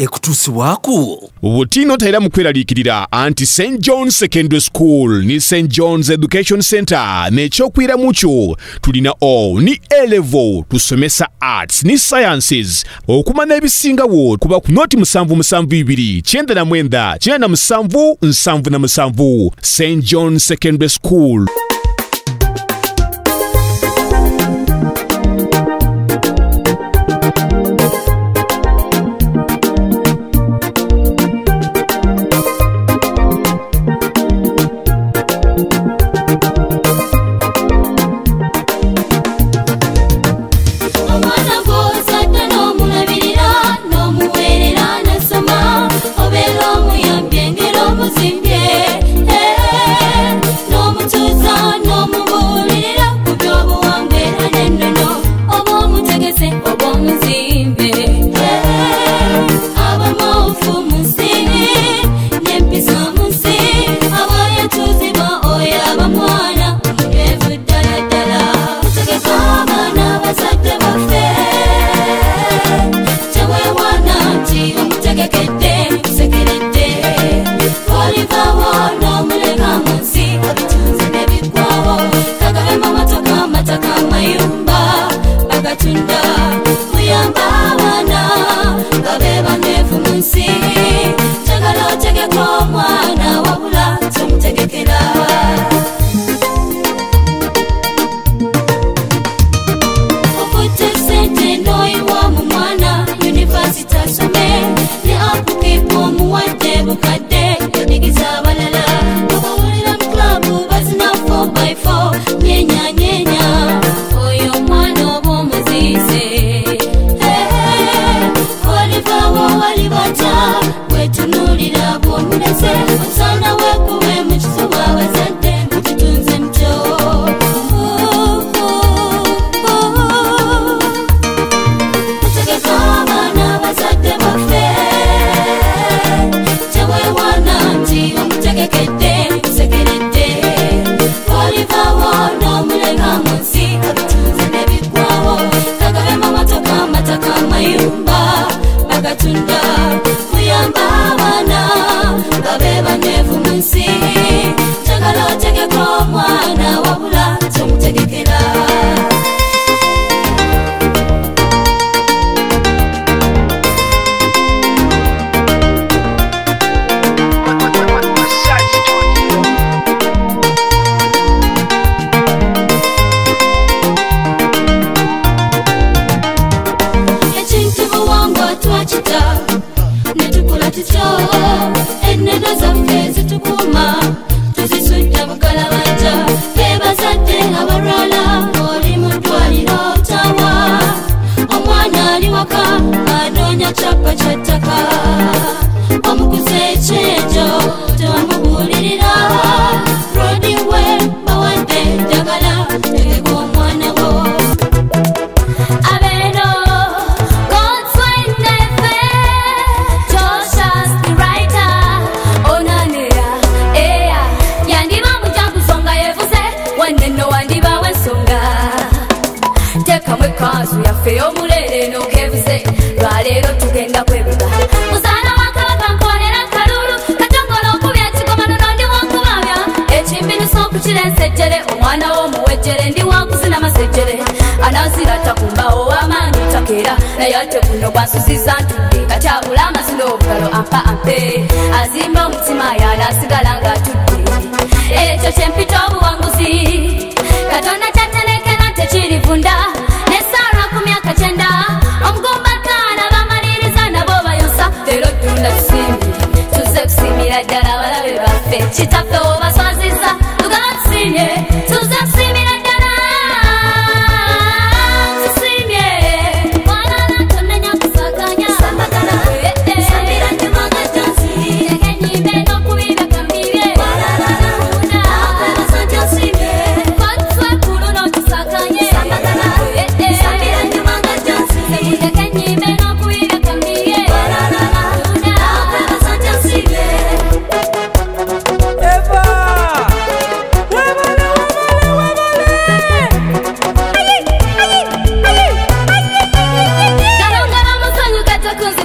ekutusibwaku Butino taira mukweraliikirira anti St. John's Secondary School ni St. John's Education Center n'ekyokwira mukyo tulina O ni A-level tusomesa arts ni sciences okumana ebisingawo kuba ku noti 772 99 97 77 St. John's Secondary School.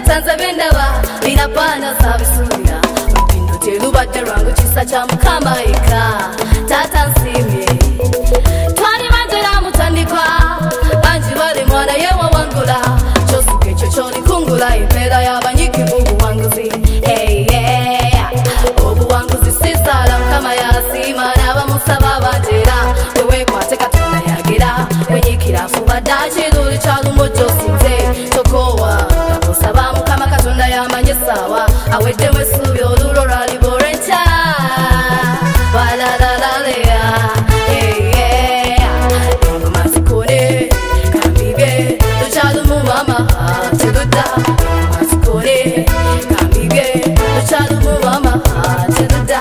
Tanza bendawa cha mukamaika tata nsimye twani manjera mutandikwa banji bali mwana yewa wangula chosuke chochoni kungula impera y'abanyiki mungu wanguzi hey yeah obu wanguzi sisala mukama yasima n'abamusaba banjera wewe kwate katonda yagira wenyikira fuba dachiduli chalumojo sinze tokowa ngabosaba mukama katonda yamanye sawa awedde wesubi olulo lwali borencha walalalaleya masikone kambibye tuchalumu mama chiduda masikone kambibye tuchalumu mama chiduda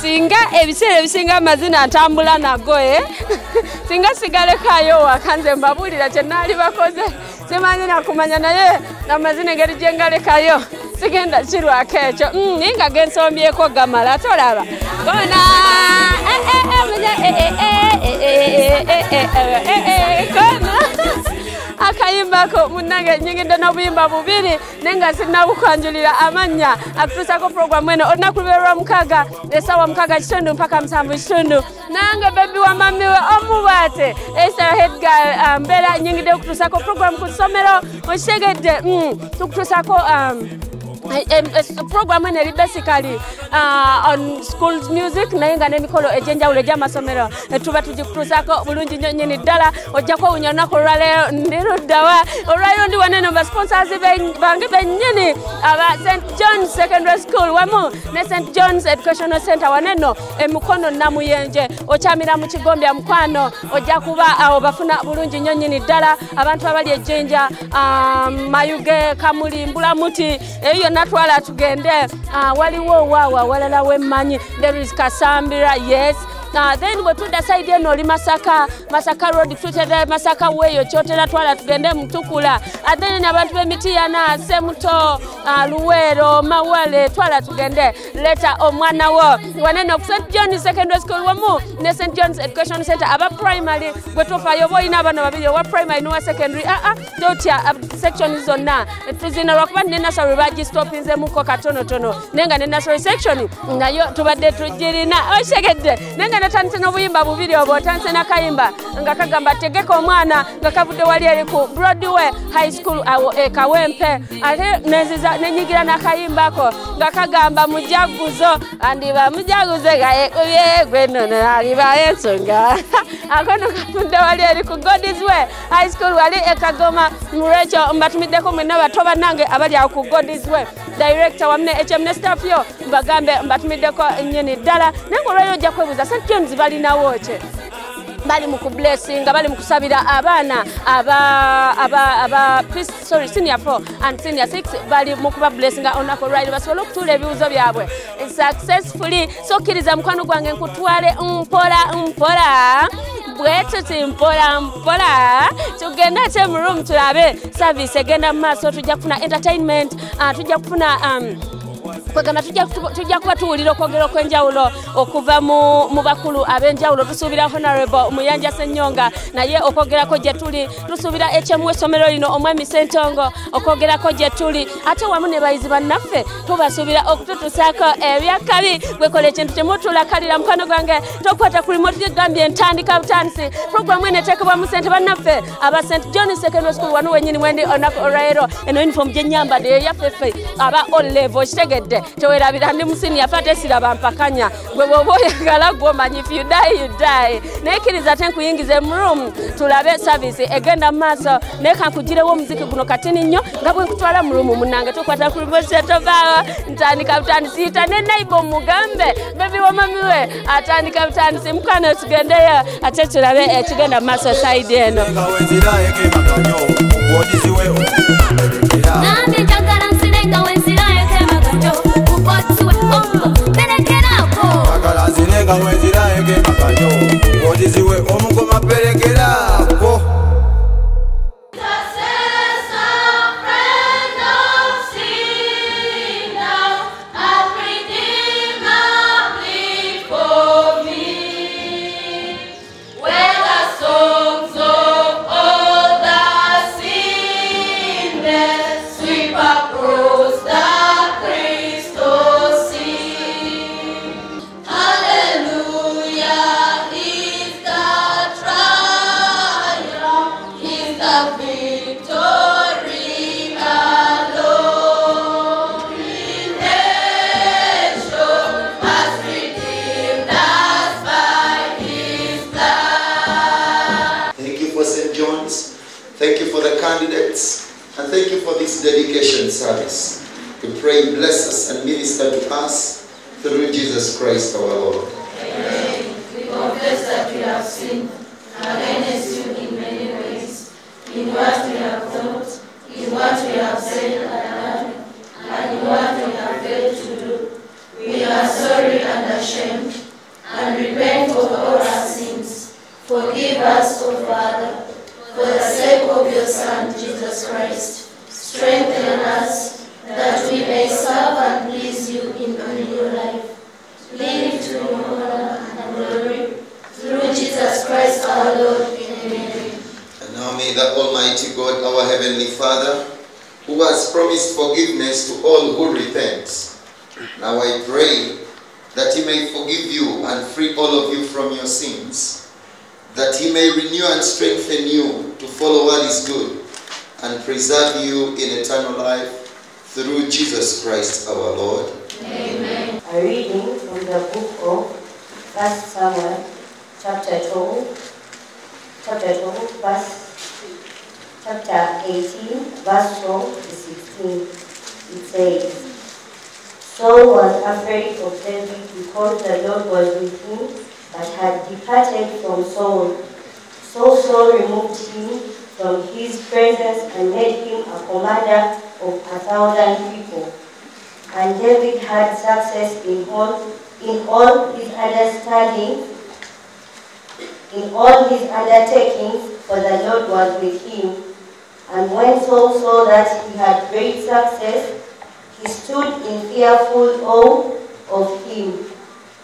singa ebisere bisinga amazina atambula nagoye singa sigale kayo wakanze mbabulira kyenali bakoze simanyi nakumanya naye namazina ngeri jengale kayo sigenda kirwako ekyo ninga gensombyeko gamala tolaba gona gona akayimbako munange nyingide nobuyimba bubiri nenga sinabukwanjulira amanya akutusako program eno olunaku lwa mukaga esawa mukaga kitundu mpaka musanvu kitundu nange bebi wa mamiwe omubate Esther head girl mbera nyingide okutusako program ku ssomero okitegedde tukutusako program is basically on school music nayenga nemikolo ejenjawulo ej'amasomero tuba tugikutusako bulungi nyinyi ddala ojjako unyonako olwaleero ndiruddawa olwaleero ndi waneno ba sponsors bange bennyini aba St. John's Secondary School wamu ne St. John's Educational Center waneno emukono namuyenje okyamira mu Kigombya mukwano ojja kuba awo bafuna bulungi nyinyi ddala abantu abali ejjenja Mayuge Kamuli Mbulamuti eyo natwala tugende waliwo wawa walala wemmanyi there is Kasambira yes then we put aside oli Masaka road tutera Masaka weyo kyotera twala tugende mutukula then abantu b'Emityana Semuto Luwero Mawale twala tugende leta omwana wo waneno ku St. John's Secondary School wamu ne St. John's Education Center aba primary gwetofayo boyina abana babiri wa primary no secondary dotya section zonna tuzina lwakuba ne nursery baji stopinze muko katono nenga ne nursery section nayo tubadde tujirina oshegedde nenga natandise n'obuyimba bubiri obwo tanse nakayimba nga kagamba tegeka omwana nga kavudde wali eri ku Broadway High School awo Kawempe ate nenziza nenyigira nakayimbako nga kagamba mujaguzo andiba mujaguze gaye gwenono aliba ensonga akono kavudde wali eri ku God's Way High School wali Kagoma Murecho mbatumiddeko mwenna batoba nange abali awo ku God's Way director wamne HM staff yo mbagambe mbatumiddeko nyini ddala nange olwayo ojja kwebuuza St. John's balina woche bali mu blessing bali mu kusabira abana aba senior 4 and senior 6 bali mu kuba blessing onako right basobola okutula ebibuzo byabwe successfully so kiriza mukwano gwange nkutwale mpola bwetuti mpola tugenda mu room tulabe service egenda mu maaso tujja kufuna entertainment tujja kufuna kwegana tujja kuba tuwulira okwogera okwenjawulo okuva mu bakulu ab'enjawulo tusuubira honorable Muyanja Ssenyonga naye okwogerako gye tuli tusuubira HM essomero lino omwami Ssentongo okwogerako gye tuli ate wamu ne bayizi bannaffe tubasuubira okututusaako ebyakabi gwekola ekintu kyemutulakalira mukwano gwange tokwata ku remote gambye ntandika butandisi programu eno eteekebwa mu ssente bannaffe aba St. John's Secondary School wano wennyini mwendi olunaku olwaleero eno uniform gye nnyambadde eyaffeffe aba O level kitegedde tewerabira ndi musini yafate siraba mpakanya gwe bwoba oyagala gwomanyi if you die nekiriza te nkuyingize mu room tulabe service egenda mu maaso naye kankugirewo omuziki guno katini nnyo nga bwe nkutwala mu room munnange tukwata ku remote tovaawo ntandika butandisiita ne naibo mugambe bebi wamamiwe atandika butandisi mukwano tugendeyo ate tulabe ekigenda mu maaso side eno Zinenga wenzira ege makanyo Ojiziwe omukoma perekera Thank you for the candidates. And thank you for this dedication service. We pray, bless us and minister to us through Jesus Christ our Lord. Amen. We confess that we have sinned against you in many ways, in what we have thought, in what we have said and done, and in what we have failed to do. We are sorry and ashamed, and repent for all our sins. Forgive us, O Father, for the sake of your Son, Jesus Christ. Strengthen us, that we may serve and please you in your life. Lead to your honor and glory, through Jesus Christ our Lord. Amen. And now may the Almighty God, our Heavenly Father, who has promised forgiveness to all who repent, now I pray that he may forgive you and free all of you from your sins, that he may renew and strengthen you to follow what is good, and preserve you in eternal life through Jesus Christ our Lord. Amen. A reading from the book of 1 Samuel, chapter 18, verse 12 to 16. It says, Saul was afraid of David because the Lord was with him, but had departed from Saul. So Saul removed him from his presence and made him a commander of 1,000 people. And David had success in all his understandings, in all his undertakings, for the Lord was with him. And when Saul saw that he had great success, he stood in fearful awe of him.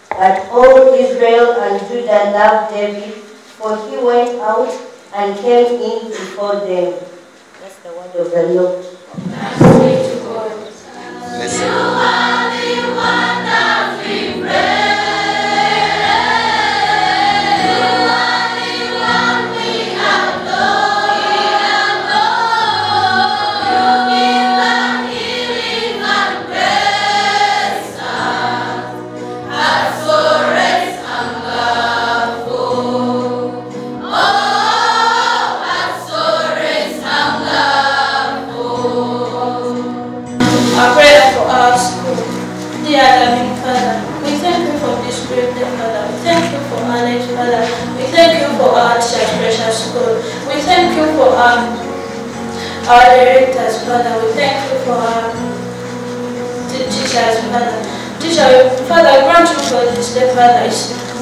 But all Israel and Judah loved David, for he went out and came in before them. That's the word of the Lord. Thanks be to God. Bless You you. are the one that we praise. You are the one we adore. You give the healing and grace. As for rest and love. Oh, as for rest and love. Our prayer for our school. Dear loving Father, we thank you for this great day, Father. We thank you for our lives, Father. We thank you for our church precious school. We thank you for our directors, Father. We thank you for our teachers, Father. Father, grant you for this day, Father.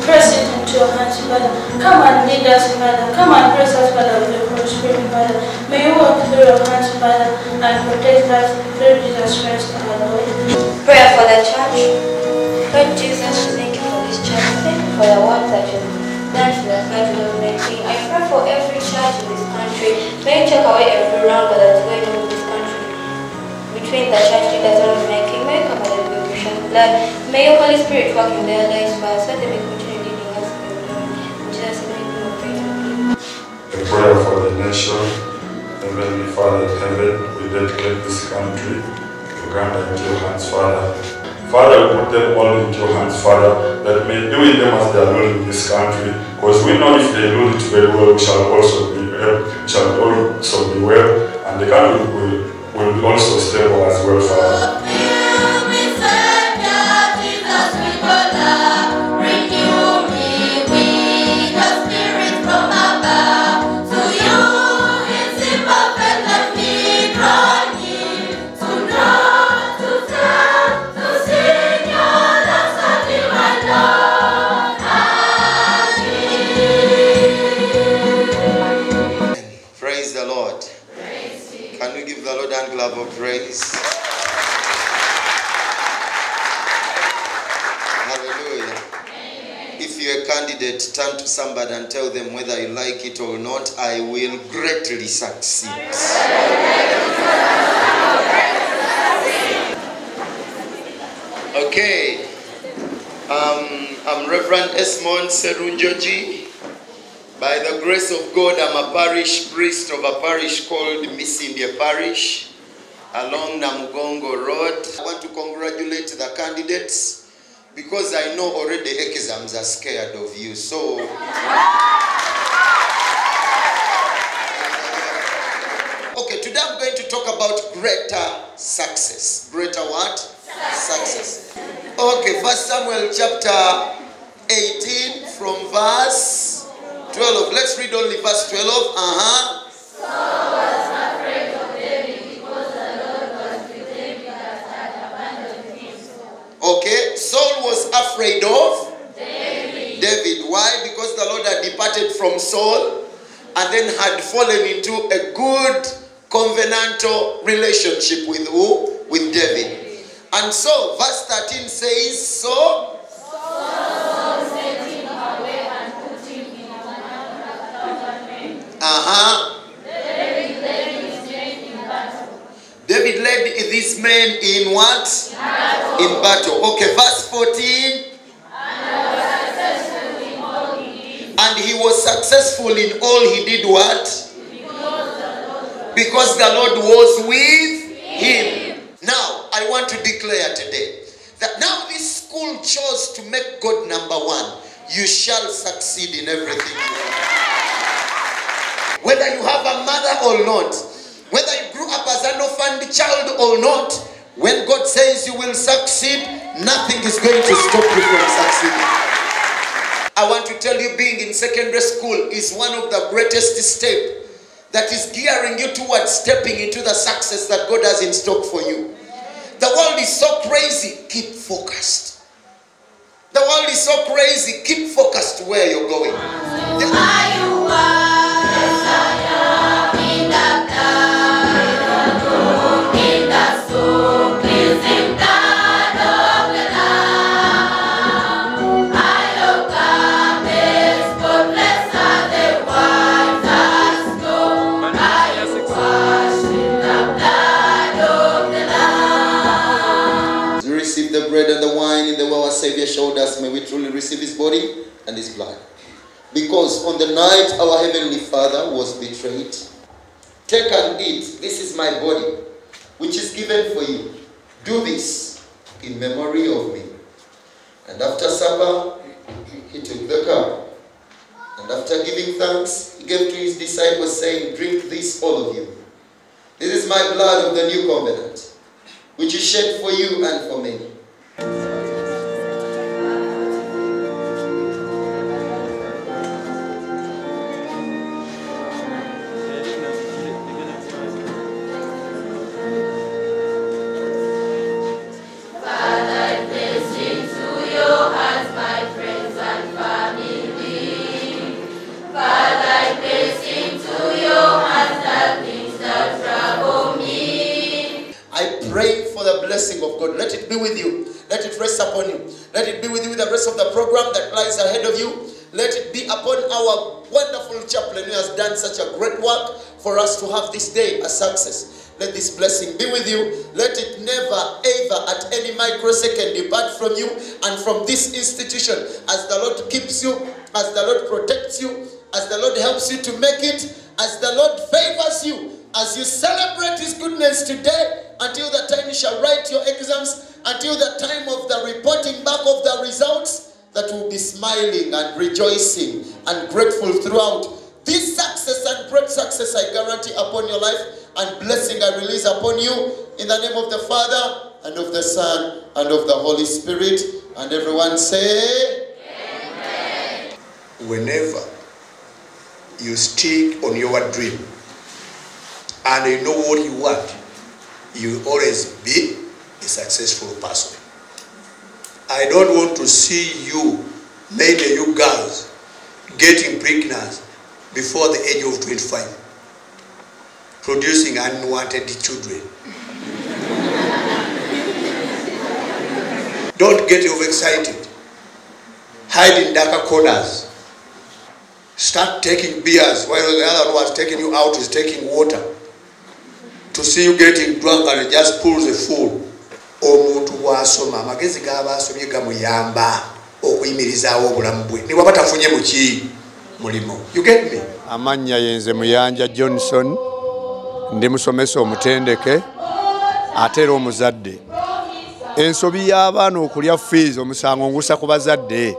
Press it into your hands, Father. Come and lead us, Father. Come and bless us, Father, with your Holy Spirit, Father. May you walk through your hands, Father, and protect us through Jesus Christ, our Lord. Prayer for the church. Lord Jesus, we thank you for this church. Thank you for the work that you've done to the church making. I pray for every church in this country. May you take away every wrong that's going on in this country. Between the church leaders and making, may you cover them with your blood. May your Holy Spirit work in their lives, Father, so they may continue leading us in your glory. In Jesus' name, we pray. A prayer for the nation. Heavenly Father in heaven, we dedicate this country, Uganda, into your hands, Father. Father, we put them all into your hands, Father, that may do in them as they are doing in this country. Because we know if they do it very well, we shall also be well, and the country will also stable as well, Father. Praise the Lord. Can we give the Lord a clap of praise? Hallelujah. If you're a candidate, turn to somebody and tell them whether you like it or not, I will greatly succeed. Okay. I'm Reverend Esmond Serunjoji. By the grace of God, I'm a parish priest of a parish called Miss India Parish along Namugongo Road. I want to congratulate the candidates because I know already exams are scared of you. So greater success. Greater what? Success. Okay, 1 Samuel chapter 18 from verse 12. Let's read only verse 12. Saul was afraid of David because the Lord was with David that had abandoned him. Okay, Saul was afraid of David. Why? Because the Lord had departed from Saul and then had fallen into a good covenantal relationship with who? With David. And so, verse 13 says, so Saul sent him away and put him in command of 1,000 men. David led his men in battle. David led these men in what? In battle. Okay, verse 14. And he was successful in all he did what? Because the Lord was with him. Now, I want to declare today that now this school chose to make God number one. You shall succeed in everything you do. Whether you have a mother or not, whether you grew up as an orphaned child or not, when God says you will succeed, nothing is going to stop you from succeeding. I want to tell you, being in secondary school is one of the greatest steps that is gearing you towards stepping into the success that God has in stock for you. The world is so crazy. Keep focused. The world is so crazy. Keep focused where you're going. And the wine in the way our Savior showed us, may we truly receive his body and his blood. Because on the night our Heavenly Father was betrayed, take and eat, this is my body, which is given for you. Do this in memory of me. And after supper, he took the cup. And after giving thanks, he gave to his disciples, saying, drink this, all of you. This is my blood of the new covenant, which is shed for you and for many. Of God, let it be with you. Let it rest upon you. Let it be with you with the rest of the program that lies ahead of you. Let it be upon our wonderful chaplain who has done such a great work for us to have this day a success. Let this blessing be with you. Let it never, ever, at any microsecond depart from you and from this institution. As the Lord keeps you, as the Lord protects you, as the Lord helps you to make it, as the Lord favors you, as you celebrate his goodness today, until the time you shall write your exams, until the time of the reporting back of the results, that will be smiling and rejoicing and grateful throughout. This success and great success I guarantee upon your life, and blessing I release upon you in the name of the Father and of the Son and of the Holy Spirit. And everyone say, Amen. Whenever you stick on your dream and you know what you want, you will always be a successful person. I don't want to see you, mainly you girls, getting pregnant before the age of 25, producing unwanted children. Don't get overexcited. Hide in darker corners. Start taking beers while the other one is taking you out is taking water. To see you getting drunk and just pulls a fool. Omuntu wasoma magezi g'abasomye gamuyamba okuyimirizaawo obulamu bwe ne bwaba tafunye muki mulimo. You get me? Amannya yenze Muyanja Johnson, ndi musomesa omutendeke ate era omuzadde. Ensobi y'abaana okulya fees omusango ngusa ku bazadde.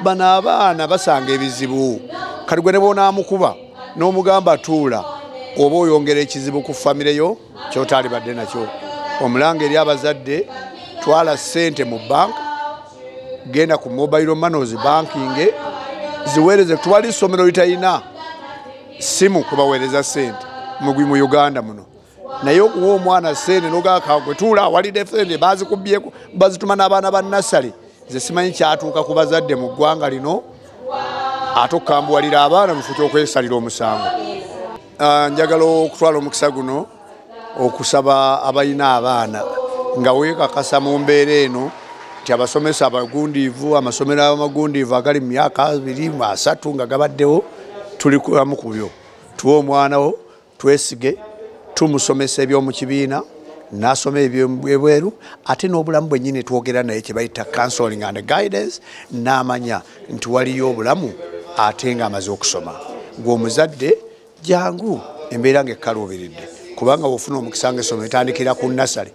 Bano abaana basanga ebizibu. Kati gwe ne bw'onaamukuba n'omugamba tuula oba oyongera ekizibu ku famire yo kyotali badde nakyo. Omulanga eri abazadde twala ssente mu bank, genda ku mobile money banking, ziweereze. Twali isomero litalina simu kubaweereza ssente mu Uganda muno. Naye okuwa omwana ssente n'ogaka gwe tuula walide ssente bazikubyeko bazituma n'abaana ba nasale. Nze simanyi kyatuuka ku bazadde mu ggwanga lino ate okukambuwalira abaana mufuuke okwesalira omusango. Njagala okutwala omukisa guno okusaba abalina abaana nga weekakasa mu mbeera eno nti abasomesa abagundiivu, amasomero amagundiivu agali mu myaka 2 3 nga gabaddewo, tuli kulamu ku byo. Tuwe omwana wo twesige, tumusomesa eby'omu kibiina, n'asoma eby'ebweru, ate n'obulamu bwennyini twogera naye kye bayita counseling and guidance, n'amanya nti waliyo obulamu ate ng'amaze okusoma. Gw'omuzadde jangu embeera ng'ekkaluubiridde, kubanga bw'ofuna omukisa ng'essomero etandikira ku nasale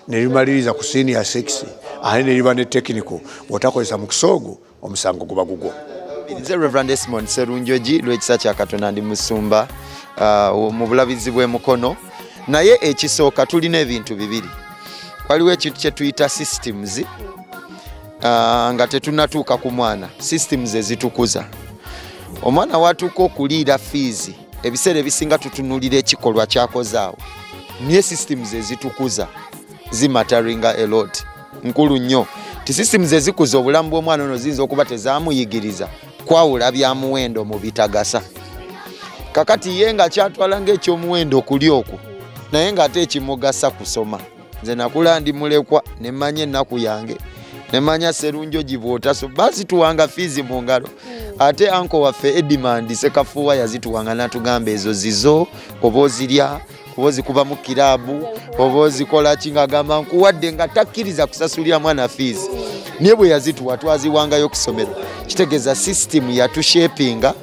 ne limaliriza ku senior 6 ate ne liba ne technical, bw'otakozesa mukisa ogwo omusango guba gugwo. Nze Reverend Desmond Serunjogi lw'ekisa kya Katonda ndi musumba mu bulabizi bw'e Mukono. Naye ekisooka tulina ebintu bibiri. Waliwo ekintu kye tuyita systems nga tetunatuuka ku mwana. Systems ezitukuza. Omwana watuuka okuliira fees, ebiseera ebisinga tutunulira ekikolwa kyakoze awo. Niye systems ezitukuza zimataringa a lot. Nkulu nnyo. Ti systems ezikuza obulamu bw'omwana ono ziyinza okuba tezamuyigiriza kwawula bya muwendo mu bitagasa. Kakati ye nga kyatwala ng'ekyomuwendo okuli okwo, naye ng'ate ekimugasa kusoma. Nze nakula ndi mulekwa ne mmanya ennaku yange, ne mmanya Serunjogi bw'otaso bazituwanga fees mu ngalo. Ate anko waffe Edmund Sekafuwa yazituwanga n'atugamba ezo zizo, oba ozirya, oba ozikuba mu kiraabu, oba ozikola ki ng'agamba nkuwadde nga takkiriza kusasulira mwana fees. Naye bwe yazituwa twaziwangayo ku ssomero. Kitegeeza system yatushapinga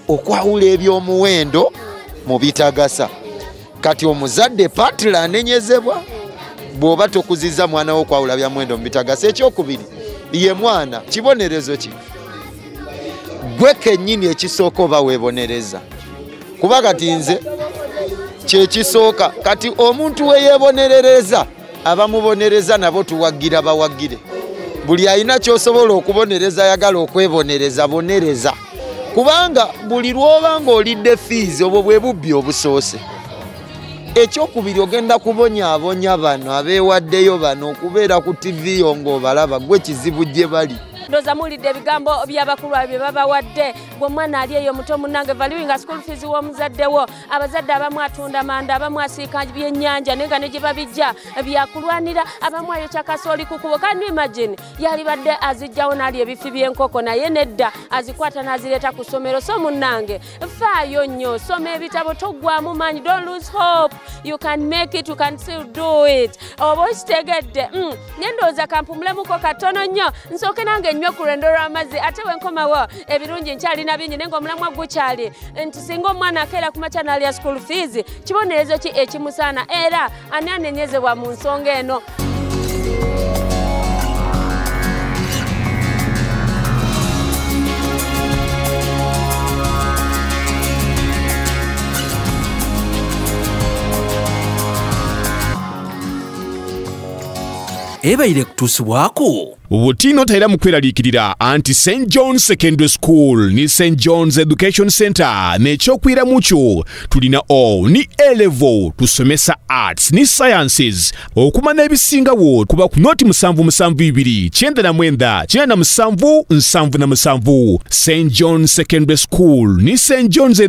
okwawula eby'omuwendo mu bitagasa. Kati omuzadde patla anenyezebwa bw'oba tokuziza mwana wo okwawula bya muwendo mu bitagasa. Ekyokubiri ye mwana kibonerezo ki? Gwe kennyini ekisooka oba weebonereza. Kuba kati nze kyekisooka, kati omuntu we yeebonerereza abamubonereza nabo tuwagira bawagire. Buli alina ky'osobola okubonereza ayagala okwebonereza bonereza. Kubanga buli lw'oba ng'olidde fees obwo bwe bubbi obusoose. Ekyokubiri ogenda kubonyaabonya bano abeewaddeyo bano okubeera ku TV yo ng'obalaba gwe kizibu gye bali. Ndoza mulidde ebigambo by'abakulu bye babawadde. Gwe mwana ali eyo muto munnange valuing school fees w'omuzaddewo. Abazadde abamu atunda manda, abamu asiika byennyanja nenga ne gye babijja byakulwanira, abamu ayokya kasooli ku kubo. Can you imagine yali badde azijjawo n'ali ebifi by'enkoko naye nedda azikwata n'azireeta ku ssomero. So munnange faayo nnyo, soma ebitabo toggwamu maanyi, don't lose hope. You can make it, you can still do it. Oba okitegedde nendowooza kampumulemuko katono nnyo nsooke nange nnyo ku lwendo lw'amazzi ate wenkomawo ebirungi nkyalina bingi naye ng'omulamwa gukyali nti singa omwana akeera ku makya n'alya school fees kibonerezo ki ekimusaana era ani anenyezebwa mu nsonga eno. ebaire kutuusibwako Ubutino taira mukweraliikirira anti St. John's Secondary School ni St. John's Education Center n'ekyokwira mukyo tulina O ni A-level tusomesa arts ni sciences okumana ebisingawo kuba ku noti 772 997 777 St. John's Secondary School ni St. John's